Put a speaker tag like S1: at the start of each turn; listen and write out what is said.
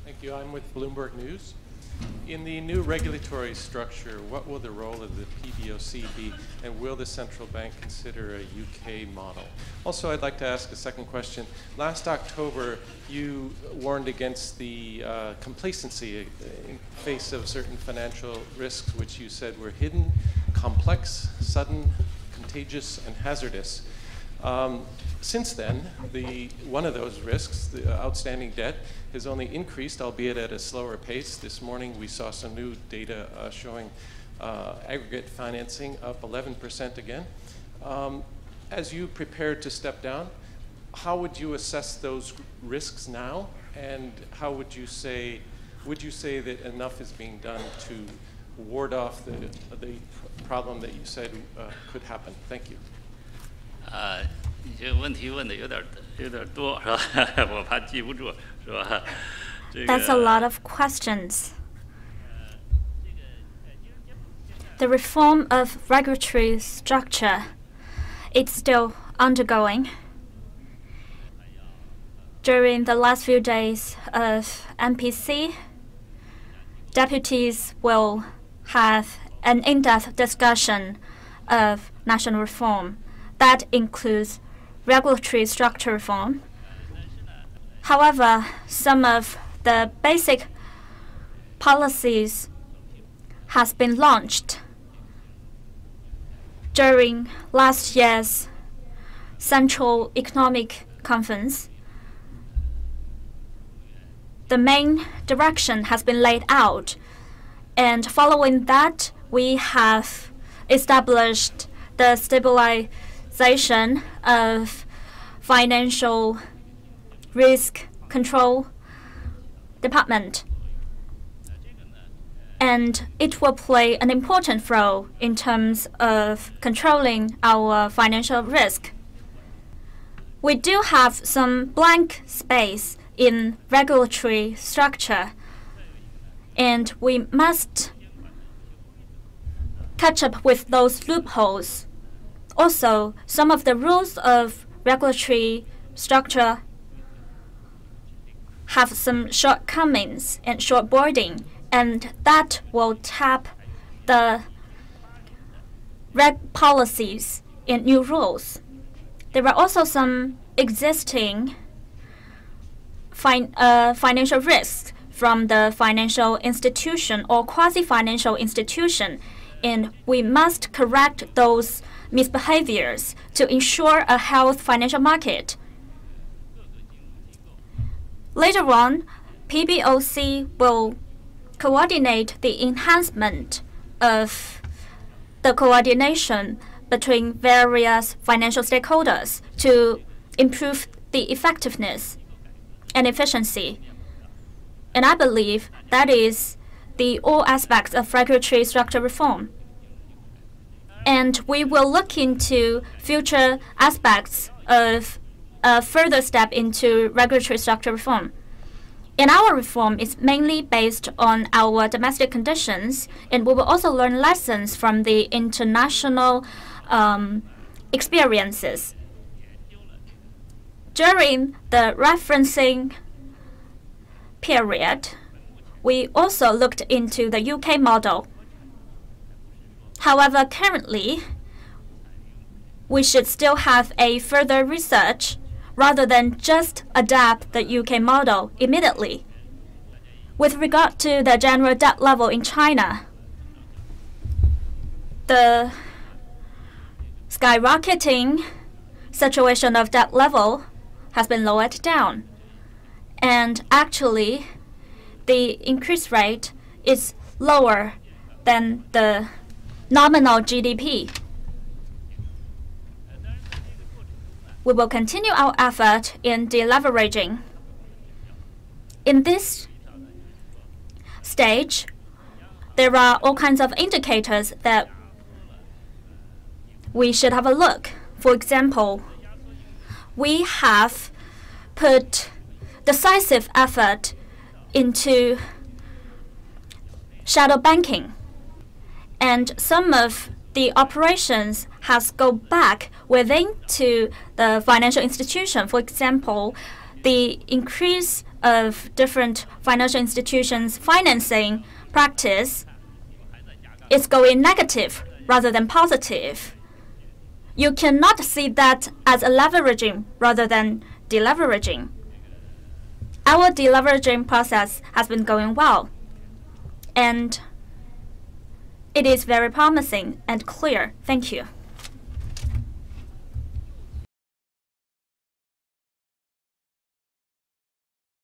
S1: Thank you. I'm with Bloomberg News. In the new regulatory structure, what will the role of the PBOC be, and will the central bank consider a UK model? Also, I'd like to ask a second question. Last October, you warned against the complacency in face of certain financial risks, which you said were hidden, complex, sudden, contagious, and hazardous. Since then, one of those risks, the outstanding debt, has only increased, albeit at a slower pace. This morning, we saw some new data showing aggregate financing up 11% again. As you prepare to step down, how would you assess those risks now? And how would you say that enough is being done to ward off the problem that you said could happen? Thank you.
S2: 你这个问题问的有点多，是吧？我怕记不住，是吧
S3: ？That's a lot of questions. The reform of regulatory structure, it's still undergoing. During the last few days of MPC, deputies will have an in-depth discussion of national reform. That includes regulatory structure reform. However, some of the basic policies has been launched during last year's Central Economic Conference. The main direction has been laid out, and following that, we have established the stabilization of financial risk control department, and it will play an important role in terms of controlling our financial risk. We do have some blank space in regulatory structure, and we must catch up with those loopholes. Also, some of the rules of regulatory structure have some shortcomings and shortboarding, and that will tap the reg policies and new rules. There are also some existing financial risks from the financial institution or quasi-financial institution, and we must correct those misbehaviors to ensure a healthy financial market. Later on, PBOC will coordinate the enhancement of the coordination between various financial stakeholders to improve the effectiveness and efficiency. And I believe that is all aspects of regulatory structure reform. And we will look into future aspects of a further step into regulatory structure reform. And our reform is mainly based on our domestic conditions, and we will also learn lessons from the international experiences. During the referencing period, we also looked into the UK model. However, currently, we should still have a further research rather than just adapt the UK model immediately. With regard to the general debt level in China, the skyrocketing situation of debt level has been lowered down. And actually, the increase rate is lower than the nominal GDP. We will continue our effort in deleveraging. In this stage, there are all kinds of indicators that we should have a look. For example, we have put decisive effort into shadow banking, and some of the operations has go back within to the financial institution. For example, the increase of different financial institutions' financing practice is going negative rather than positive. You cannot see that as a leveraging rather than deleveraging. Our deleveraging process has been going well, and it is very promising and clear. Thank you.